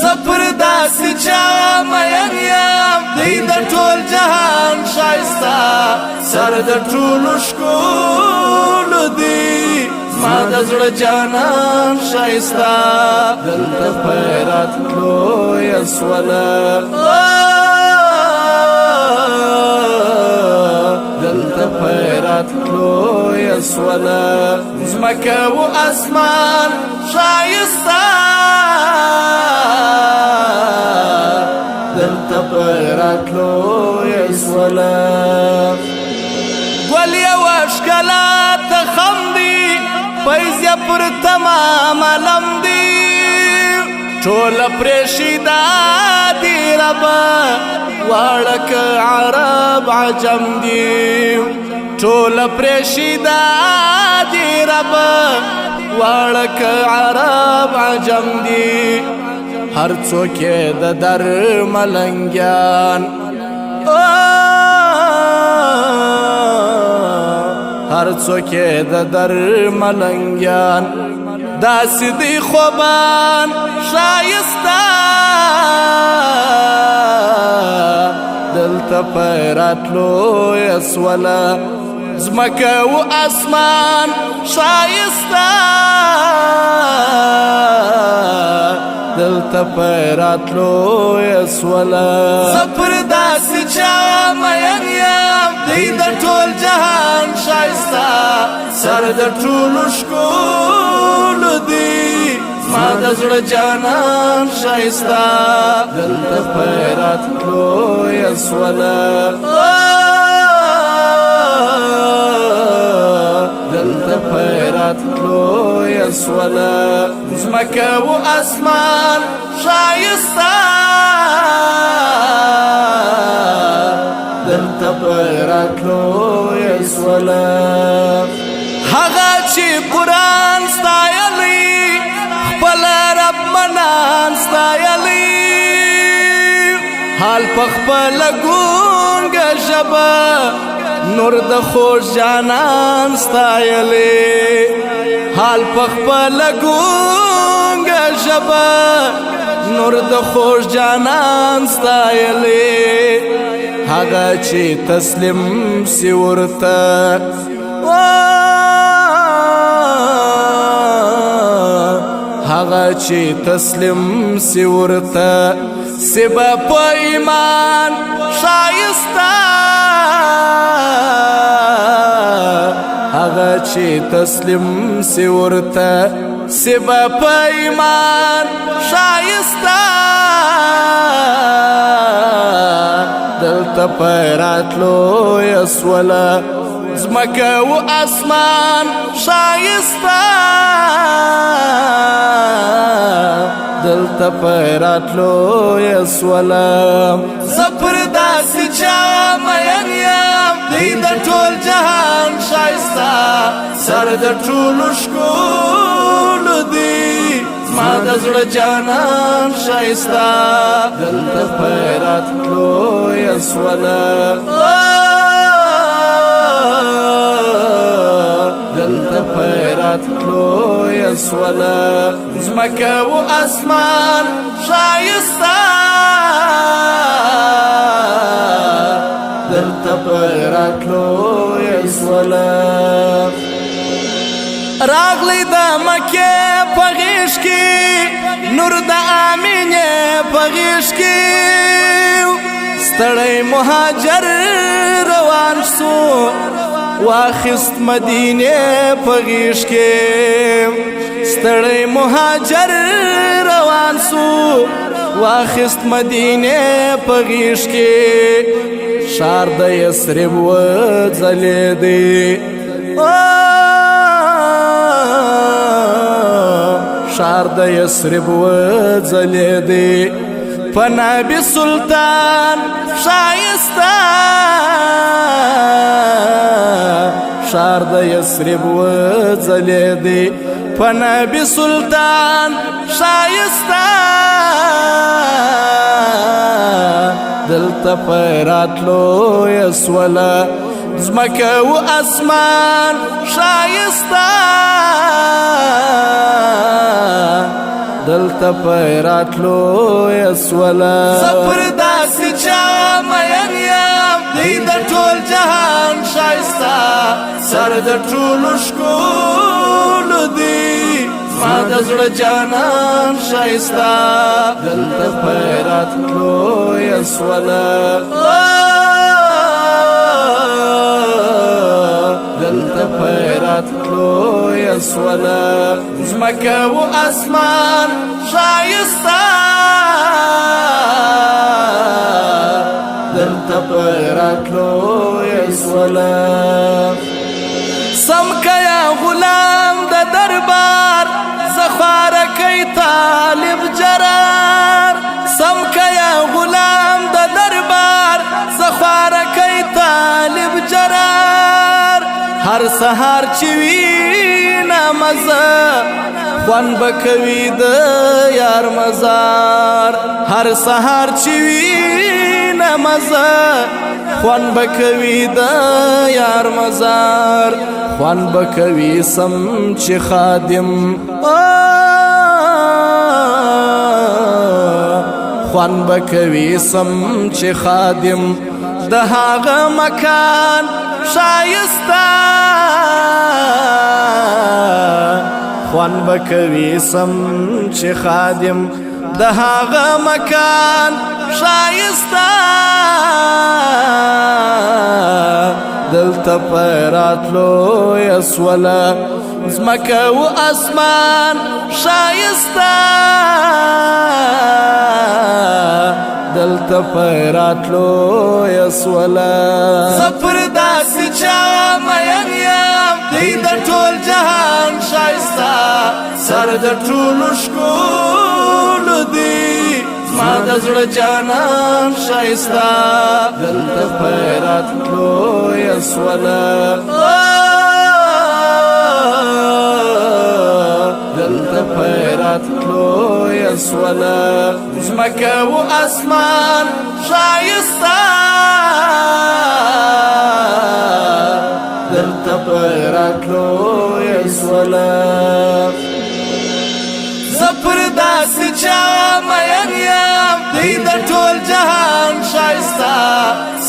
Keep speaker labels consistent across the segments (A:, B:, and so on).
A: زپر داسې چا مین یم دی د ټول جهان ښایسته سر د ټولو ښکلو دی زما د زړه جانان ښایسته دلته خیرات لویه سوله دلته خیرات لویه سوله ځمکه و اسمان ښایسته دلته خیرات لویه سوله ګل یوه ښکلا تخم دی فیض یې پر تمام علم دی ټوله پرېښېده دي ربه واړه که عرب عجم دي ټوله پرېښېده دي ربه واړه که عرب عجم دي هر څوک یې د در ملنګیان هر څوک یې د در ملنګیان داسې دی خوبان ښایسته دلته خیرات لویه سوله ځمکه و اسمان ښایسته دلته خیرات لویه سوله زه پر داسې چا مین یم دی د ټول جهان ښایسته سر د ټولو ښکلو دی زما د زړه جانان ښایسته دلته خیرات لویه سوله دلته خیرات لویه سوله ځمکه و اسمان ښایسته دلته خیرات لویه سوله هغه چې قرآن ستایلی خپل رب منان ستایلی حال په خپله ګونګه ژبه نور د خوږ جانان ستایلی حال په خپله ګونګه ژبه نور د خوږ جانان ستایلی هغه چې تسلیم سی ورته هغه چې تسلیم سی ورته سی به په ایمان ښایسته هغه چې تسلیم سی ورته سی به په ایمان ښایسته دلته خیرات لویه سوله ځمکه و اسمان ښایسته دلته خیرات لویه سوله زه پر داسې چا مین یم دی د ټول جهان ښایسته سر د ټولو ښکلو دی زما د زړه جانان ښایسته دلته خیرات لویه سوله دلته خیرات لویه سوله ځمکه و اسمان ښایسته دلته خیرات لویه سوله راغلی د مکې په غېږ کې نور د آمینې په غېږ کې ستړی مهاجر روان شو واخست مدینې په غېږ کې ستړی مهاجر روان شو واخست مدینې په غېږ کې ښار د یثرب وځلېدی ښار د یثرب وځلېدی پنابی سلطان شایستا شار د یسرب و ځلیدی پنابی سلطان شایستا دلته پیراتلو یسولا زمکه و اسمان شایستا دلته پیراتلو یسولا زپر داسې چا مین یم دی د ټول جهان شایستا سر د ټولو ښکلو دی زما د زړه جانان شایستا دلته پیراتلو یسولا دلته پیراتلو یسولا زمکه و اسمان شایستا دلته پیراتلو یسولا سمکه یا غلام د دربار زخواره کی طالب جرار سمکه یا غلام د دربار زخواره کی طالب جرار هر سهار چې وینه مزه خوان بکوي د یار مزار هر سهار چې وینه مزه خوان بکوي د یار مزار خوان بکوي سم چې خادم خوان بکوي سم چې خادم د هغه مکان شایستا خوان بکوي سم چې خادم د هغه مکان شایستا دلته پیراتلو یسولا زمکه و اسمان شایستا دلته پیراتلو یسولا زپر داسې چا مین یم دی د ټول جهان شایستا سر د ټولو ښکلو دی زما د زړه جانان شایستا دلته پیراتلو یسولا دلته پیراتلو یسولا زمکه و اسمان شایستا دلته پیراتلو یسولا زپر داسې چا مین یم دی د ټول جهان شایستا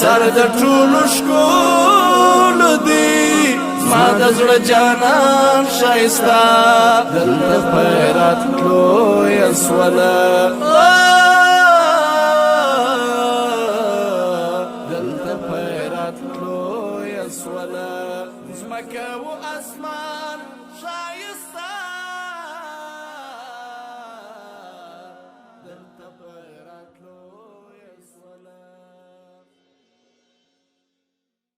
A: سر د ټولو ښکلو دی زما د زړه جانان شایستا دلته پیراتلو یسولا دلته پیراتلو یسولا زمکه و اسمان